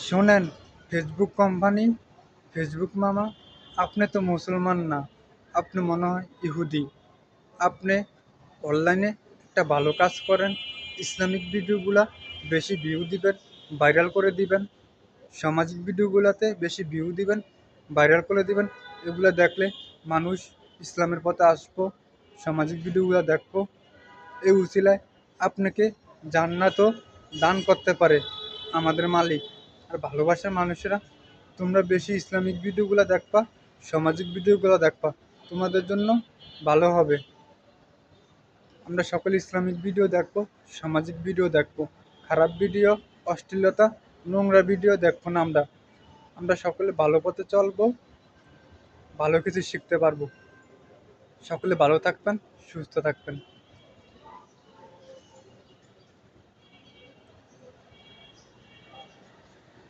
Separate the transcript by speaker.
Speaker 1: শোনেন, Facebook company, Facebook মামা, আপনি তো মুসলমান না, আপনি মনে হয় ইহুদি। আপনি অনলাইনে একটা ভালো কাজ করেন, ইসলামিক ভিডিওগুলা বেশি ভিউ দিবেন, ভাইরাল করে দিবেন, সামাজিক ভিডিওগুলোতে বেশি ভিউ দিবেন, ভাইরাল করে দিবেন। এগুলো দেখলে মানুষ ইসলামের পথে আসবো, সামাজিক ভিডিওগুলো দেখবো। এই উসিলায় আপনাকে জান্নাতও দান করতে পারে আমাদের মালিক। আর ভালোবাসার মানুষেরা, তোমরা বেশি ইসলামিক ভিডিওগুলো দেখবা, সামাজিক ভিডিওগুলো দেখবা, তোমাদের জন্য ভালো হবে। আমরা সকলে ইসলামিক ভিডিও দেখবো, সামাজিক ভিডিও দেখবো, খারাপ ভিডিও, অশ্লীলতা, নোংরা ভিডিও দেখবো না। আমরা আমরা সকলে ভালো পথে চলবো, ভালো কিছু শিখতে পারবো। সকলে ভালো থাকবেন, সুস্থ থাকবেন।